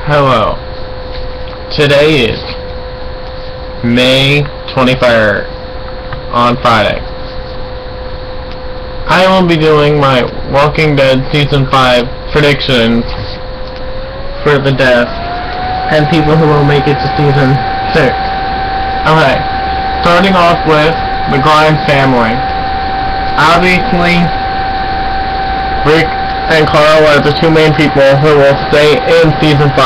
Hello. Today is May 23rd, on Friday. I will be doing my Walking Dead Season 5 predictions for the deaths and people who will make it to Season 6. Okay, starting off with the Grimes family. Obviously, Rick and Carl are the two main people who will stay in Season 5.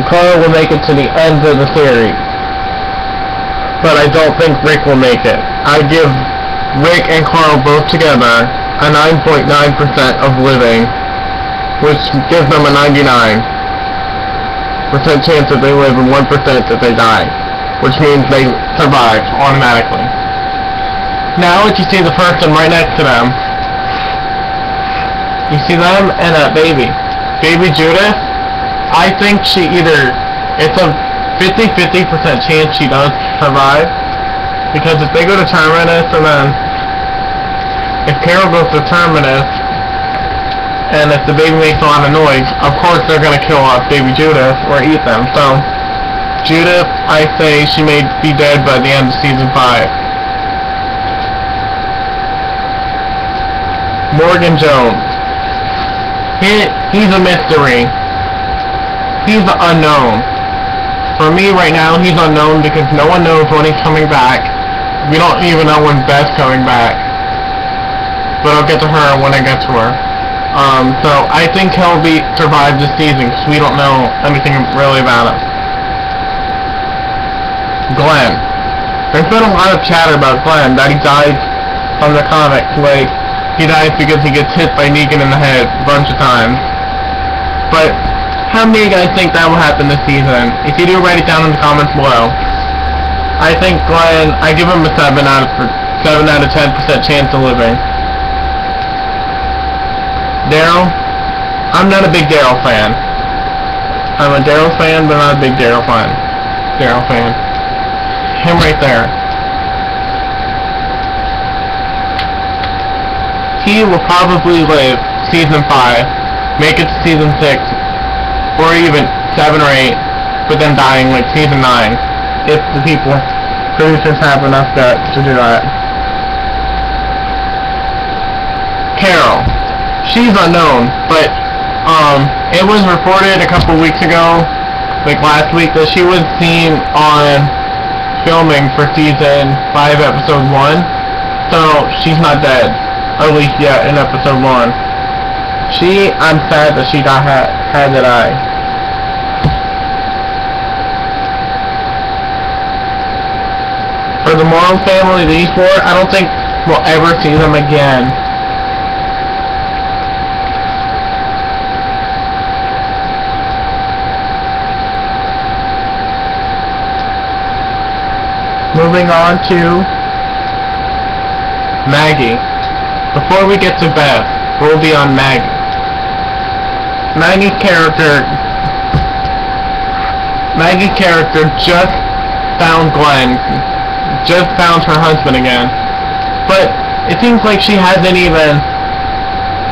Carl will make it to the end of the series, but I don't think Rick will make it. I give Rick and Carl both together a 9.9% of living, which gives them a 99% chance that they live and 1% that they die, which means they survive automatically. Now, if you see the person right next to them, you see them and that baby Judith. I think it's a 50-50% chance she does survive, because if they go to Terminus, and then if Carol goes to Terminus, and if the baby makes a lot of noise, of course they're gonna kill off baby Judith or eat them. So Judith, I say she may be dead by the end of Season 5. Morgan Jones. He's a mystery. He's unknown. For me right now, he's unknown because no one knows when he's coming back. We don't even know when Beth's coming back. But I'll get to her when I get to her. So I think he'll survive this season because we don't know anything really about him. Glenn. There's been a lot of chatter about Glenn, that he died from the comics. Like, he dies because he gets hit by Negan in the head a bunch of times. But how many of you guys think that will happen this season? If you do, write it down in the comments below. I think Glenn, I give him a 7 out of 10% chance of living. Daryl, I'm not a big Daryl fan. I'm a Daryl fan, but not a big Daryl fan. Him right there. He will probably live Season 5, make it to Season 6, or even 7 or 8, but then dying like Season 9, if the producers have enough guts to do that. Carol. She's unknown, but it was reported a couple weeks ago, like last week, that she was seen on filming for Season 5, Episode 1, so she's not dead, at least yet in Episode 1. I'm sad that she had that eye. For the Morrow family, these four, I don't think we'll ever see them again. Moving on to Maggie. Before we get to Beth, we'll be on Maggie. Maggie's character just found Glenn, just found her husband again, but it seems like she hasn't even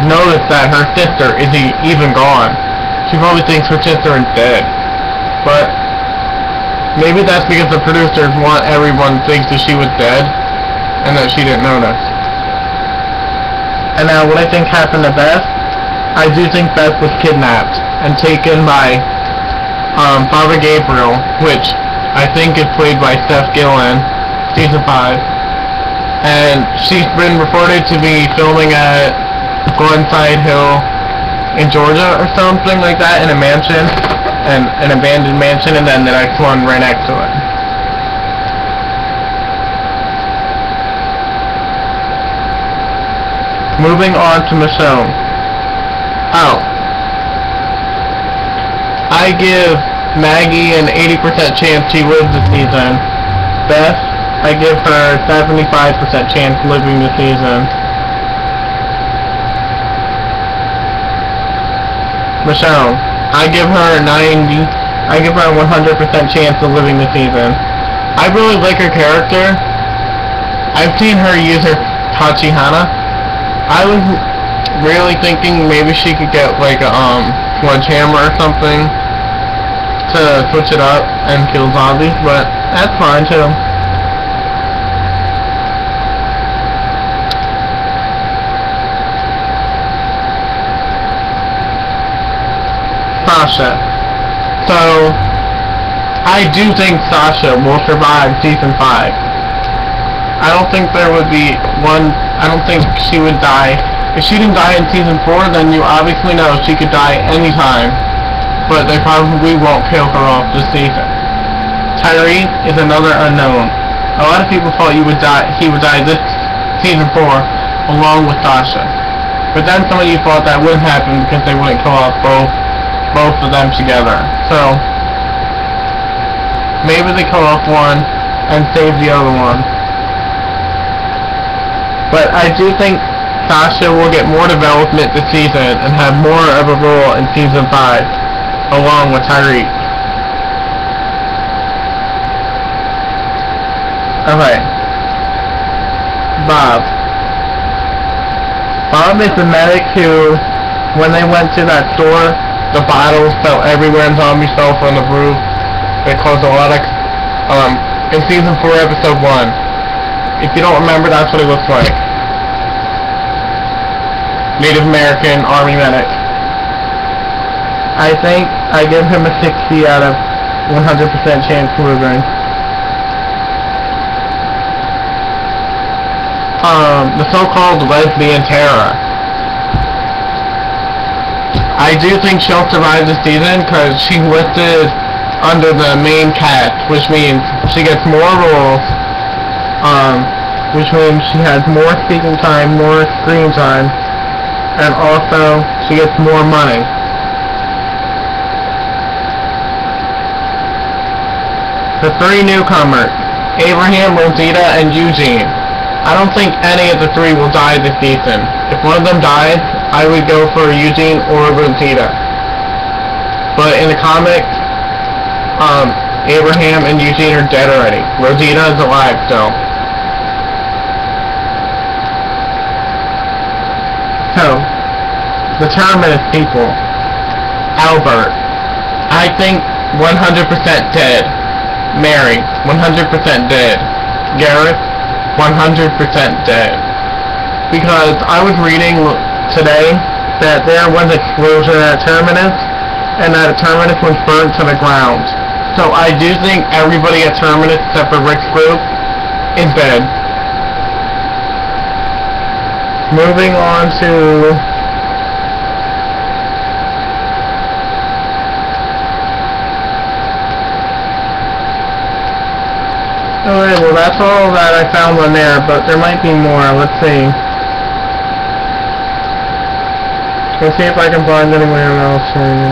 noticed that her sister is even gone. She probably thinks her sister is dead, but maybe that's because the producers want everyone to think that she was dead and that she didn't notice. And now what I think happened to Beth, I do think Beth was kidnapped and taken by Father Gabriel, which I think is played by Steph Gillen, Season 5. And she's been reported to be filming at Glenside Hill in Georgia or something like that, in a mansion, an abandoned mansion, and then the next one right next to it. Moving on to Michonne. I give Maggie an 80% chance she lives this season. Beth, I give her 75% chance living this season. Michonne, I give her a 100% chance of living this season. I really like her character. I've seen her use her Tachihana. really thinking maybe she could get like a sledgehammer or something to switch it up and kill zombies, but that's fine too. Sasha. So I do think Sasha will survive season 5. I don't think there would be one. I don't think she would die. If she didn't die in season 4, then you obviously know she could die anytime. But they probably won't kill her off this season. Tyree is another unknown. A lot of people thought he would die this season 4, along with Sasha. But then some of you thought that wouldn't happen because they wouldn't kill off both of them together. So maybe they kill off one and save the other one. But I do think Sasha will get more development this season and have more of a role in season 5, along with Tyree. Okay. Bob. Bob is the medic who, when they went to that store, the bottles fell everywhere and zombies fell from the roof. They caused a lot of, in season 4, episode 1. If you don't remember, that's what it looks like. Native American Army medic. I think I give him a 60 out of 100% chance losing. The so-called lesbian terror. I do think she'll survive this season because she's listed under the main cast, which means she gets more roles, which means she has more speaking time, more screen time, and also she gets more money. The 3 newcomers, Abraham, Rosita, and Eugene. I don't think any of the 3 will die this season. If one of them dies, I would go for Eugene or Rosita. But in the comics, Abraham and Eugene are dead already. Rosita is alive still. So, the Terminus people. Albert. I think 100% dead. Mary. 100% dead. Gareth. 100% dead. Because I was reading today that there was an explosion at Terminus, and that Terminus was burned to the ground. So I do think everybody at Terminus, except for Rick's group, is dead. Moving on to... Alright, well that's all that I found on there, but there might be more. Let's see. Let's see if I can find anywhere else for you.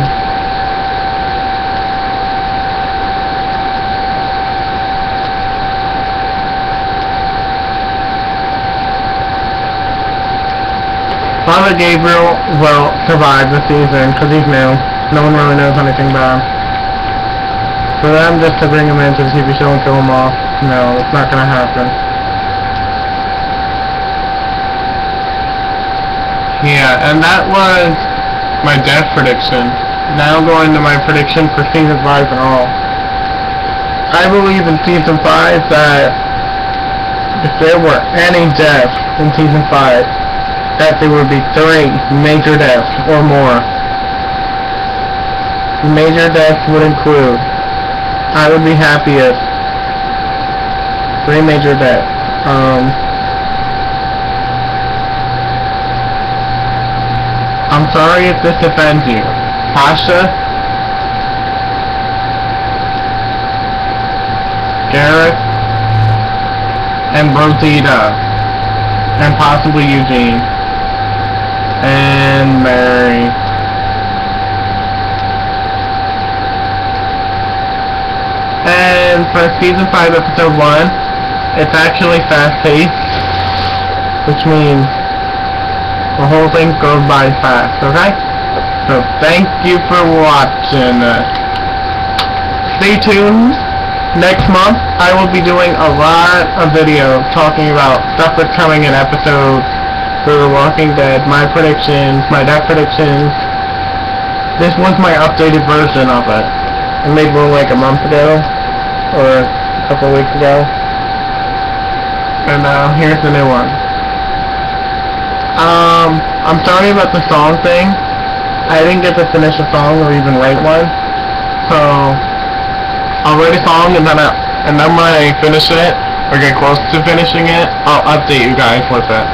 Father Gabriel will survive the season because he's new. No one really knows anything about him. For them just to bring him into the TV show and kill him off, no, it's not gonna happen. Yeah, and that was my death prediction. Now going to my prediction for season 5 and all. I believe in season 5 that if there were any deaths in season 5, that there would be 3 major deaths or more. Major deaths would include, I would be happiest, 3 major deaths. I'm sorry if this offends you. Tasha, Gareth, and Rosita, and possibly Eugene, and Mary. And for season 5, episode 1, it's actually fast-paced, which means the whole thing goes by fast, okay? So thank you for watching. Stay tuned. Next month, I will be doing a lot of videos talking about stuff that's coming in episode for The Walking Dead, my predictions, my death predictions. This one's my updated version of it. I made one like a month ago, or a couple weeks ago. And here's the new one. I'm sorry about the song thing. I didn't get to finish a song or even write one. So, I'll write a song and then when I finish it, or get close to finishing it, I'll update you guys with it.